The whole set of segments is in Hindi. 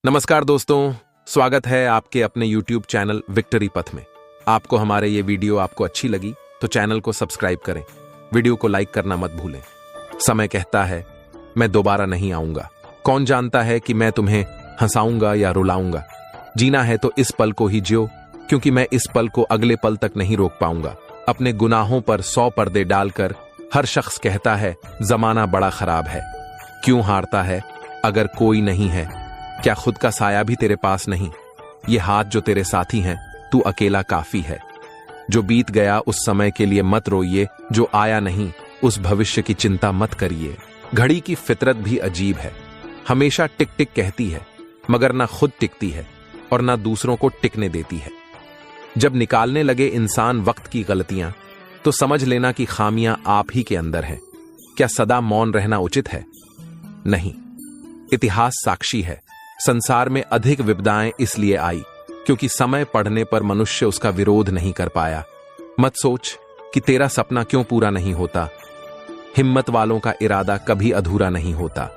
नमस्कार दोस्तों, स्वागत है आपके अपने YouTube चैनल विक्ट्री पथ में। आपको हमारे ये वीडियो आपको अच्छी लगी तो चैनल को सब्सक्राइब करें, वीडियो को लाइक करना मत भूलें। समय कहता है मैं दोबारा नहीं आऊंगा। कौन जानता है कि मैं तुम्हें हंसाऊंगा या रुलाऊंगा। जीना है तो इस पल को ही जियो, क्योंकि मैं इस पल को अगले पल तक नहीं रोक पाऊंगा। अपने गुनाहों पर 100 पर्दे डालकर हर शख्स कहता है जमाना बड़ा खराब है। क्यों हारता है अगर कोई नहीं है? क्या खुद का साया भी तेरे पास नहीं? ये हाथ जो तेरे साथी हैं, तू अकेला काफी है। जो बीत गया उस समय के लिए मत रोइए, जो आया नहीं उस भविष्य की चिंता मत करिए। घड़ी की फितरत भी अजीब है, हमेशा टिक टिक कहती है मगर ना खुद टिकती है और ना दूसरों को टिकने देती है। जब निकालने लगे इंसान वक्त की गलतियां, तो समझ लेना कि खामियां आप ही के अंदर हैं। क्या सदा मौन रहना उचित है? नहीं। इतिहास साक्षी है, संसार में अधिक विपदाएं इसलिए आई क्योंकि समय पढ़ने पर मनुष्य उसका विरोध नहीं कर पाया। मत सोच कि तेरा सपना क्यों पूरा नहीं होता। हिम्मत वालों का इरादा कभी अधूरा नहीं होता।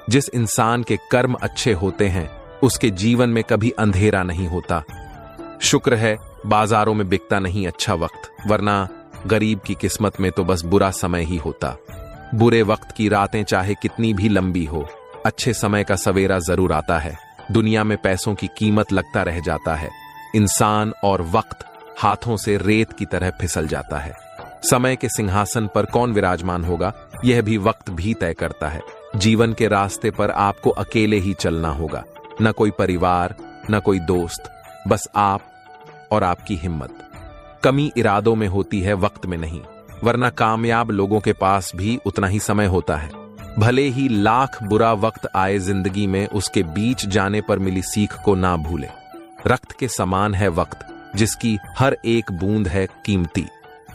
जिस इंसान के कर्म अच्छे होते हैं उसके जीवन में कभी अंधेरा नहीं होता। शुक्र है बाजारों में बिकता नहीं अच्छा वक्त, वरना गरीब की किस्मत में तो बस बुरा समय ही होता। बुरे वक्त की रातें चाहे कितनी भी लंबी हो, अच्छे समय का सवेरा जरूर आता है। दुनिया में पैसों की कीमत लगता रह जाता है। इंसान और वक्त हाथों से रेत की तरह फिसल जाता है। समय के सिंहासन पर कौन विराजमान होगा, यह भी वक्त भी तय करता है। जीवन के रास्ते पर आपको अकेले ही चलना होगा, न कोई परिवार, न कोई दोस्त, बस आप और आपकी हिम्मत। कमी इरादों में होती है, वक्त में नहीं, वरना कामयाब लोगों के पास भी उतना ही समय होता है। भले ही लाख बुरा वक्त आए जिंदगी में, उसके बीच जाने पर मिली सीख को ना भूले। रक्त के समान है वक्त, जिसकी हर एक बूंद है कीमती।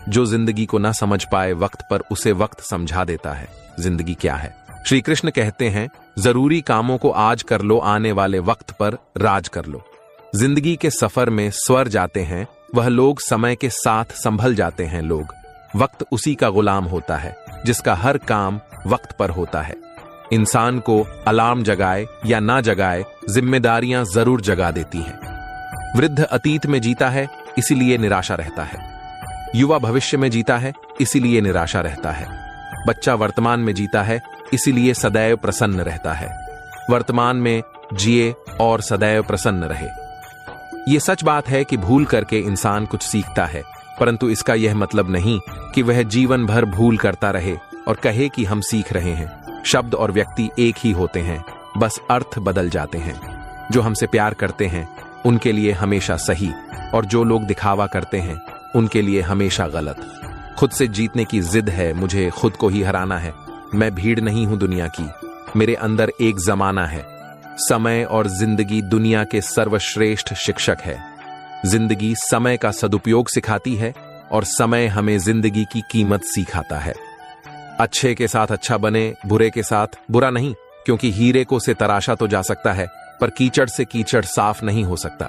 जो जिंदगी को ना समझ पाए वक्त पर, उसे वक्त समझा देता है जिंदगी क्या है। श्री कृष्ण कहते हैं जरूरी कामों को आज कर लो, आने वाले वक्त पर राज कर लो। जिंदगी के सफर में स्वर जाते हैं वह लोग, समय के साथ संभल जाते हैं लोग। वक्त उसी का गुलाम होता है जिसका हर काम वक्त पर होता है। इंसान को अलार्म जगाए या ना जगाए, जिम्मेदारियां जरूर जगा देती हैं। वृद्ध अतीत में जीता है इसीलिए निराशा रहता है। युवा भविष्य में जीता है इसीलिए निराशा रहता है। बच्चा वर्तमान में जीता है इसीलिए सदैव प्रसन्न रहता है। वर्तमान में जिए और सदैव प्रसन्न रहे। यह सच बात है कि भूल करके इंसान कुछ सीखता है, परंतु इसका यह मतलब नहीं कि वह जीवन भर भूल करता रहे और कहे कि हम सीख रहे हैं। शब्द और व्यक्ति एक ही होते हैं, बस अर्थ बदल जाते हैं। जो हमसे प्यार करते हैं उनके लिए हमेशा सही, और जो लोग दिखावा करते हैं उनके लिए हमेशा गलत। खुद से जीतने की जिद है, मुझे खुद को ही हराना है। मैं भीड़ नहीं हूं दुनिया की, मेरे अंदर एक जमाना है। समय और जिंदगी दुनिया के सर्वश्रेष्ठ शिक्षक है। जिंदगी समय का सदुपयोग सिखाती है और समय हमें जिंदगी की कीमत सिखाता है। अच्छे के साथ अच्छा बने, बुरे के साथ बुरा नहीं, क्योंकि हीरे को से तराशा तो जा सकता है, पर कीचड़ से कीचड़ साफ नहीं हो सकता।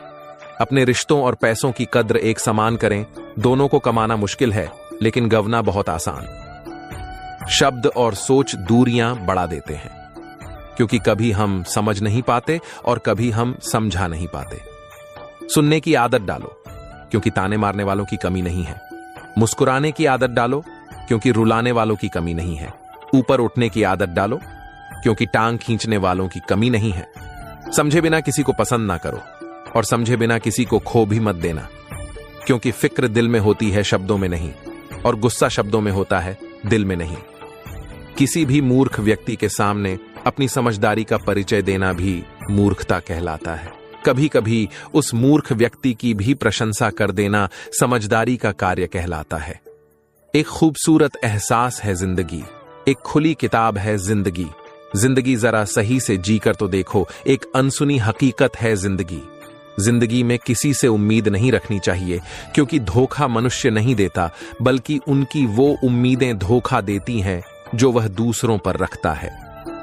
अपने रिश्तों और पैसों की कद्र एक समान करें। दोनों को कमाना मुश्किल है, लेकिन गंवना बहुत आसान। शब्द और सोच दूरियां बढ़ा देते हैं, क्योंकि कभी हम समझ नहीं पाते और कभी हम समझा नहीं पाते। सुनने की आदत डालो, क्योंकि ताने मारने वालों की कमी नहीं है। मुस्कुराने की आदत डालो, क्योंकि रुलाने वालों की कमी नहीं है। ऊपर उठने की आदत डालो, क्योंकि टांग खींचने वालों की कमी नहीं है। समझे बिना किसी को पसंद ना करो, और समझे बिना किसी को खो भी मत देना, क्योंकि फिक्र दिल में होती है शब्दों में नहीं, और गुस्सा शब्दों में होता है दिल में नहीं। किसी भी मूर्ख व्यक्ति के सामने अपनी समझदारी का परिचय देना भी मूर्खता कहलाता है। कभी कभी उस मूर्ख व्यक्ति की भी प्रशंसा कर देना समझदारी का कार्य कहलाता है। एक खूबसूरत एहसास है जिंदगी, एक खुली किताब है जिंदगी। जिंदगी जरा सही से जी कर तो देखो, एक अनसुनी हकीकत है जिंदगी। जिंदगी में किसी से उम्मीद नहीं रखनी चाहिए, क्योंकि धोखा मनुष्य नहीं देता, बल्कि उनकी वो उम्मीदें धोखा देती हैं जो वह दूसरों पर रखता है।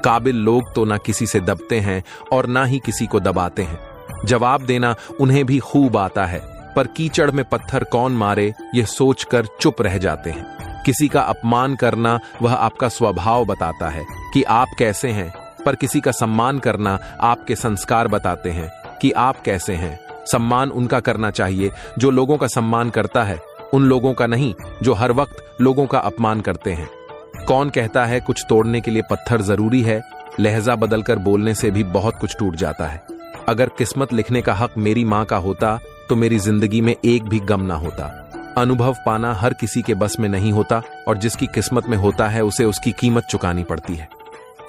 काबिल लोग तो ना किसी से दबते हैं और ना ही किसी को दबाते हैं। जवाब देना उन्हें भी खूब आता है, पर कीचड़ में पत्थर कौन मारे यह सोचकर चुप रह जाते हैं। किसी का अपमान करना वह आपका स्वभाव बताता है कि आप कैसे हैं, पर किसी का सम्मान करना आपके संस्कार बताते हैं कि आप कैसे हैं। सम्मान उनका करना चाहिए जो लोगों का सम्मान करता है, उन लोगों का नहीं जो हर वक्त लोगों का अपमान करते हैं। कौन कहता है कुछ तोड़ने के लिए पत्थर जरूरी है? लहजा बदलकर बोलने से भी बहुत कुछ टूट जाता है। अगर किस्मत लिखने का हक मेरी मां का होता तो मेरी जिंदगी में एक भी गम ना होता। अनुभव पाना हर किसी के बस में नहीं होता, और जिसकी किस्मत में होता है उसे उसकी कीमत चुकानी पड़ती है।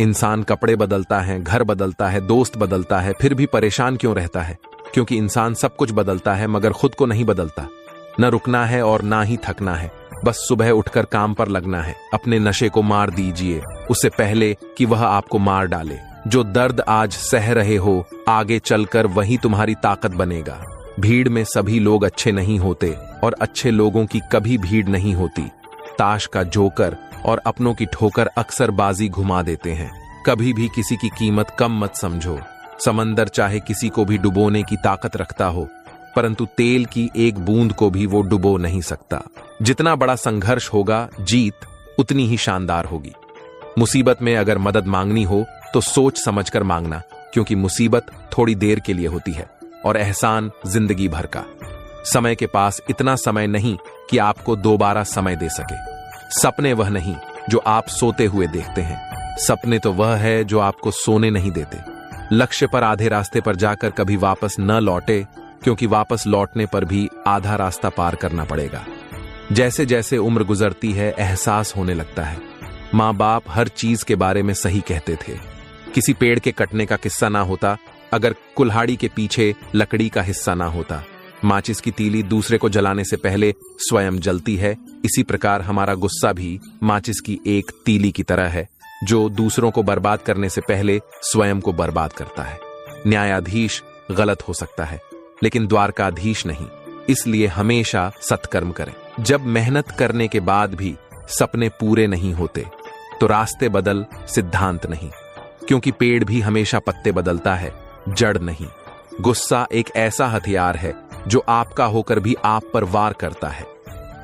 इंसान कपड़े बदलता है, घर बदलता है, दोस्त बदलता है, फिर भी परेशान क्यों रहता है? क्योंकि इंसान सब कुछ बदलता है मगर खुद को नहीं बदलता। न रुकना है और ना ही थकना है, बस सुबह उठकर काम पर लगना है। अपने नशे को मार दीजिए उससे पहले कि वह आपको मार डाले। जो दर्द आज सह रहे हो, आगे चलकर वही तुम्हारी ताकत बनेगा। भीड़ में सभी लोग अच्छे नहीं होते और अच्छे लोगों की कभी भीड़ नहीं होती। ताश का जोकर और अपनों की ठोकर अक्सर बाजी घुमा देते हैं। कभी भी किसी की कीमत कम मत समझो। समंदर चाहे किसी को भी डुबोने की ताकत रखता हो, परंतु तेल की एक बूंद को भी वो डुबो नहीं सकता। जितना बड़ा संघर्ष होगा, जीत उतनी ही शानदार होगी। मुसीबत में अगर मदद मांगनी हो तो सोच समझकर मांगना, क्योंकि मुसीबत थोड़ी देर के लिए होती है और एहसान जिंदगी भर का। समय के पास इतना समय नहीं कि आपको दोबारा समय दे सके। सपने वह नहीं जो आप सोते हुए देखते हैं, सपने तो वह है जो आपको सोने नहीं देते। लक्ष्य पर आधे रास्ते पर जाकर कभी वापस न लौटे, क्योंकि वापस लौटने पर भी आधा रास्ता पार करना पड़ेगा। जैसे जैसे उम्र गुजरती है एहसास होने लगता है। माँ बाप हर चीज के बारे में सही कहते थे। किसी पेड़ के कटने का किस्सा ना होता अगर कुल्हाड़ी के पीछे लकड़ी का हिस्सा ना होता। माचिस की तीली दूसरे को जलाने से पहले स्वयं जलती है। इसी प्रकार हमारा गुस्सा भी माचिस की एक तीली की तरह है, जो दूसरों को बर्बाद करने से पहले स्वयं को बर्बाद करता है। न्यायाधीश गलत हो सकता है, लेकिन द्वारकाधीश नहीं। इसलिए हमेशा सत्कर्म करें। जब मेहनत करने के बाद भी सपने पूरे नहीं होते तो रास्ते बदल, सिद्धांत नहीं। क्योंकि पेड़ भी हमेशा पत्ते बदलता है, जड़ नहीं। गुस्सा एक ऐसा हथियार है जो आपका होकर भी आप पर वार करता है।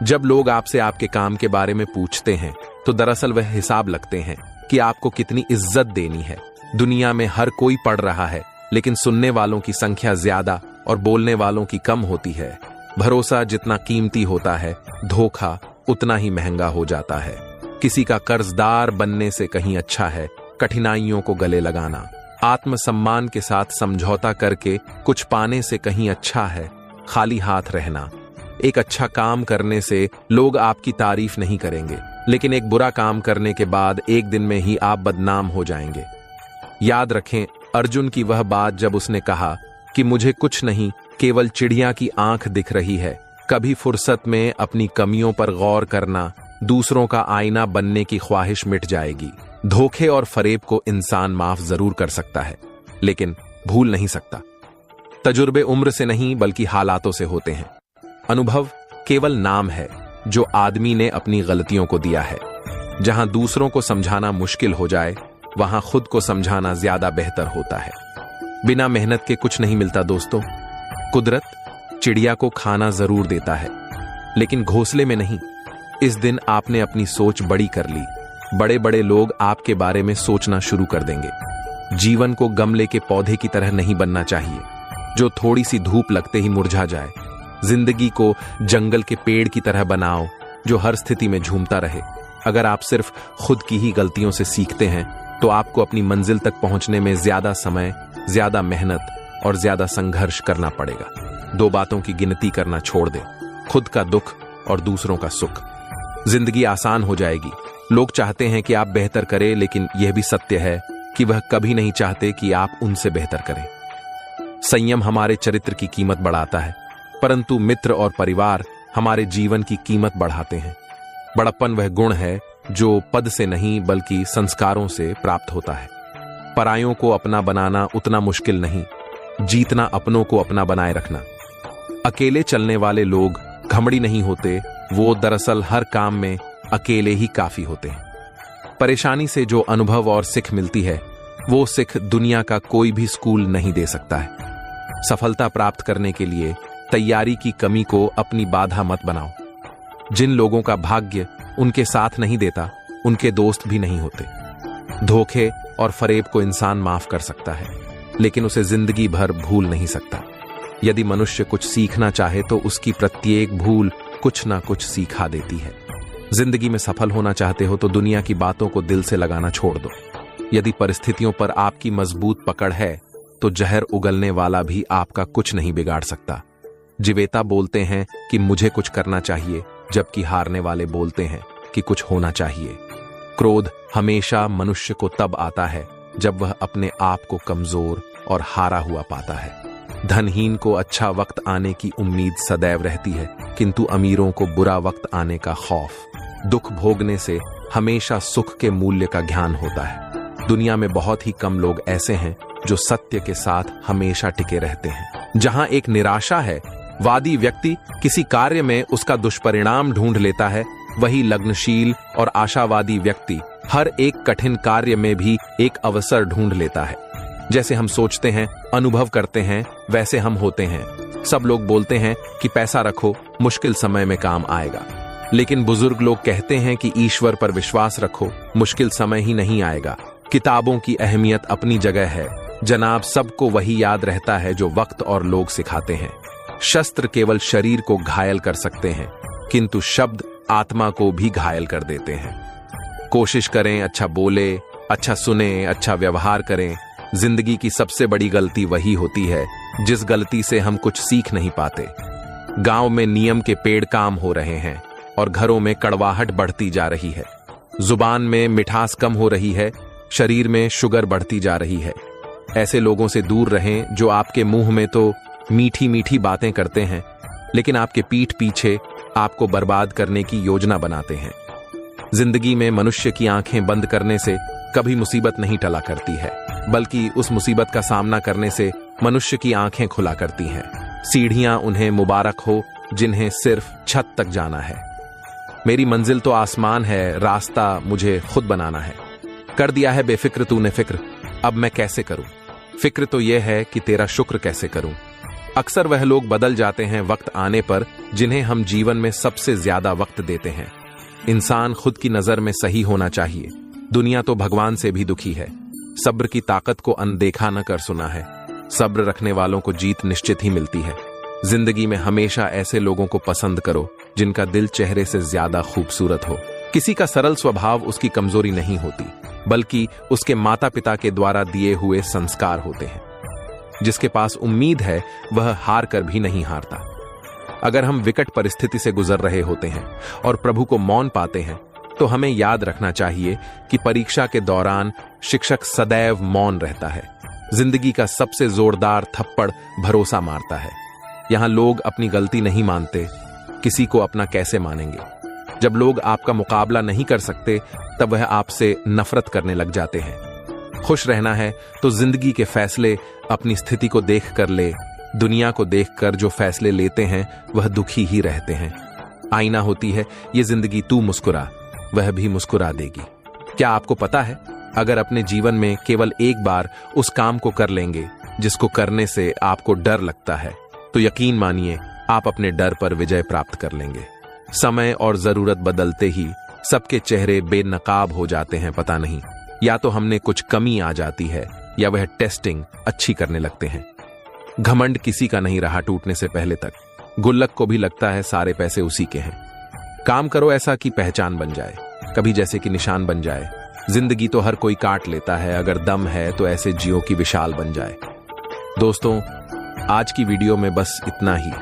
जब लोग आपसे आपके काम के बारे में पूछते हैं तो दरअसल वह हिसाब लगते हैं कि आपको कितनी इज्जत देनी है। दुनिया में हर कोई पढ़ रहा है, लेकिन सुनने वालों की संख्या ज्यादा और बोलने वालों की कम होती है। भरोसा जितना कीमती होता है, धोखा उतना ही महंगा हो जाता है। किसी का कर्जदार बनने से कहीं अच्छा है कठिनाइयों को गले लगाना। आत्मसम्मान के साथ समझौता करके कुछ पाने से कहीं अच्छा है खाली हाथ रहना। एक अच्छा काम करने से लोग आपकी तारीफ नहीं करेंगे, लेकिन एक बुरा काम करने के बाद एक दिन में ही आप बदनाम हो जाएंगे। याद रखें अर्जुन की वह बात जब उसने कहा कि मुझे कुछ नहीं, केवल चिड़िया की आंख दिख रही है। कभी फुर्सत में अपनी कमियों पर गौर करना, दूसरों का आईना बनने की ख्वाहिश मिट जाएगी। धोखे और फरेब को इंसान माफ जरूर कर सकता है, लेकिन भूल नहीं सकता। तजुर्बे उम्र से नहीं बल्कि हालातों से होते हैं। अनुभव केवल नाम है जो आदमी ने अपनी गलतियों को दिया है। जहां दूसरों को समझाना मुश्किल हो जाए, वहां खुद को समझाना ज्यादा बेहतर होता है। बिना मेहनत के कुछ नहीं मिलता दोस्तों। कुदरत चिड़िया को खाना जरूर देता है, लेकिन घोंसले में नहीं। इस दिन आपने अपनी सोच बड़ी कर ली, बड़े बड़े लोग आपके बारे में सोचना शुरू कर देंगे। जीवन को गमले के पौधे की तरह नहीं बनना चाहिए जो थोड़ी सी धूप लगते ही मुरझा जाए। जिंदगी को जंगल के पेड़ की तरह बनाओ जो हर स्थिति में झूमता रहे। अगर आप सिर्फ खुद की ही गलतियों से सीखते हैं तो आपको अपनी मंजिल तक पहुंचने में ज्यादा समय, ज्यादा मेहनत और ज्यादा संघर्ष करना पड़ेगा। दो बातों की गिनती करना छोड़ दें, खुद का दुख और दूसरों का सुख। जिंदगी आसान हो जाएगी। लोग चाहते हैं कि आप बेहतर करें, लेकिन यह भी सत्य है कि वह कभी नहीं चाहते कि आप उनसे बेहतर करें। संयम हमारे चरित्र की कीमत बढ़ाता है, परंतु मित्र और परिवार हमारे जीवन की कीमत बढ़ाते हैं। बड़प्पन वह गुण है जो पद से नहीं बल्कि संस्कारों से प्राप्त होता है। परायों को अपना बनाना उतना मुश्किल नहीं, जीतना अपनों को अपना बनाए रखना। अकेले चलने वाले लोग घमंडी नहीं होते, वो दरअसल हर काम में अकेले ही काफी होते हैं। परेशानी से जो अनुभव और सिख मिलती है, वो सिख दुनिया का कोई भी स्कूल नहीं दे सकता है। सफलता प्राप्त करने के लिए तैयारी की कमी को अपनी बाधा मत बनाओ। जिन लोगों का भाग्य उनके साथ नहीं देता, उनके दोस्त भी नहीं होते। धोखे और फरेब को इंसान माफ कर सकता है, लेकिन उसे जिंदगी भर भूल नहीं सकता। यदि मनुष्य कुछ सीखना चाहे तो उसकी प्रत्येक भूल कुछ ना कुछ सिखा देती है। जिंदगी में सफल होना चाहते हो तो दुनिया की बातों को दिल से लगाना छोड़ दो। यदि परिस्थितियों पर आपकी मजबूत पकड़ है तो जहर उगलने वाला भी आपका कुछ नहीं बिगाड़ सकता। जिवेता बोलते हैं कि मुझे कुछ करना चाहिए, जबकि हारने वाले बोलते हैं कि कुछ होना चाहिए। क्रोध हमेशा मनुष्य को तब आता है जब वह अपने आप को कमजोर और हारा हुआ पाता है। धनहीन को अच्छा वक्त आने की उम्मीद सदैव रहती है, किंतु अमीरों को बुरा वक्त आने का खौफ। दुख भोगने से हमेशा सुख के मूल्य का ज्ञान होता है। दुनिया में बहुत ही कम लोग ऐसे हैं जो सत्य के साथ हमेशा टिके रहते हैं। जहां एक निराशा है वादी व्यक्ति किसी कार्य में उसका दुष्परिणाम ढूंढ लेता है, वही लग्नशील और आशावादी व्यक्ति हर एक कठिन कार्य में भी एक अवसर ढूंढ लेता है। जैसे हम सोचते हैं, अनुभव करते हैं, वैसे हम होते हैं। सब लोग बोलते हैं कि पैसा रखो, मुश्किल समय में काम आएगा, लेकिन बुजुर्ग लोग कहते हैं कि ईश्वर पर विश्वास रखो, मुश्किल समय ही नहीं आएगा। किताबों की अहमियत अपनी जगह है जनाब, सबको वही याद रहता है जो वक्त और लोग सिखाते हैं। शस्त्र केवल शरीर को घायल कर सकते हैं, किंतु शब्द आत्मा को भी घायल कर देते हैं। कोशिश करें, अच्छा बोले, अच्छा सुने, अच्छा व्यवहार करें। जिंदगी की सबसे बड़ी गलती वही होती है जिस गलती से हम कुछ सीख नहीं पाते। गांव में नियम के पेड़ काम हो रहे हैं और घरों में कड़वाहट बढ़ती जा रही है। जुबान में मिठास कम हो रही है, शरीर में शुगर बढ़ती जा रही है। ऐसे लोगों से दूर रहें जो आपके मुंह में तो मीठी मीठी बातें करते हैं, लेकिन आपके पीठ पीछे आपको बर्बाद करने की योजना बनाते हैं। जिंदगी में मनुष्य की आंखें बंद करने से कभी मुसीबत नहीं टला करती है, बल्कि उस मुसीबत का सामना करने से मनुष्य की आंखें खुला करती हैं। सीढ़ियां उन्हें मुबारक हो जिन्हें सिर्फ छत तक जाना है। मेरी मंजिल तो आसमान है, रास्ता मुझे खुद बनाना है। कर दिया है बेफिक्र तूने फिक्र, अब मैं कैसे करूं? फिक्र तो यह है कि तेरा शुक्र कैसे करूं। अक्सर वह लोग बदल जाते हैं वक्त आने पर जिन्हें हम जीवन में सबसे ज्यादा वक्त देते हैं। इंसान खुद की नजर में सही होना चाहिए। दुनिया तो भगवान से भी दुखी है। सब्र की ताकत को अनदेखा न कर सुना है। सब्र रखने वालों को जीत निश्चित ही मिलती है। जिंदगी में हमेशा ऐसे लोगों को पसंद करो जिनका दिल चेहरे से ज्यादा खूबसूरत हो। किसी का सरल स्वभाव उसकी कमजोरी नहीं होती, बल्कि उसके माता पिता के द्वारा दिए हुए संस्कार होते हैं। जिसके पास उम्मीद है वह हार कर भी नहीं हारता। अगर हम विकट परिस्थिति से गुजर रहे होते हैं और प्रभु को मौन पाते हैं तो हमें याद रखना चाहिए कि परीक्षा के दौरान शिक्षक सदैव मौन रहता है। जिंदगी का सबसे जोरदार थप्पड़ भरोसा मारता है। यहां लोग अपनी गलती नहीं मानते, किसी को अपना कैसे मानेंगे? जब लोग आपका मुकाबला नहीं कर सकते तब वह आपसे नफरत करने लग जाते हैं। खुश रहना है तो जिंदगी के फैसले अपनी स्थिति को देख कर ले। दुनिया को देखकर जो फैसले लेते हैं वह दुखी ही रहते हैं। आईना होती है ये जिंदगी, तू मुस्कुरा, वह भी मुस्कुरा देगी। क्या आपको पता है, अगर अपने जीवन में केवल एक बार उस काम को कर लेंगे जिसको करने से आपको डर लगता है, तो यकीन मानिए आप अपने डर पर विजय प्राप्त कर लेंगे। समय और जरूरत बदलते ही सबके चेहरे बेनकाब हो जाते हैं। पता नहीं, या तो हमने कुछ कमी आ जाती है या वह टेस्टिंग अच्छी करने लगते हैं। घमंड किसी का नहीं रहा टूटने से पहले तक। गुल्लक को भी लगता है सारे पैसे उसी के हैं। काम करो ऐसा कि पहचान बन जाए, कभी जैसे कि निशान बन जाए। जिंदगी तो हर कोई काट लेता है, अगर दम है तो ऐसे जियो की विशाल बन जाए। दोस्तों, आज की वीडियो में बस इतना ही।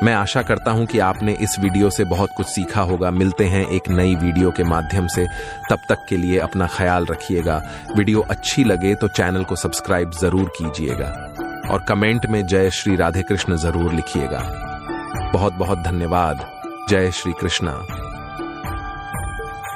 मैं आशा करता हूं कि आपने इस वीडियो से बहुत कुछ सीखा होगा। मिलते हैं एक नई वीडियो के माध्यम से, तब तक के लिए अपना ख्याल रखिएगा। वीडियो अच्छी लगे तो चैनल को सब्सक्राइब जरूर कीजिएगा और कमेंट में जय श्री राधे कृष्ण जरूर लिखिएगा। बहुत बहुत धन्यवाद। जय श्री कृष्णा।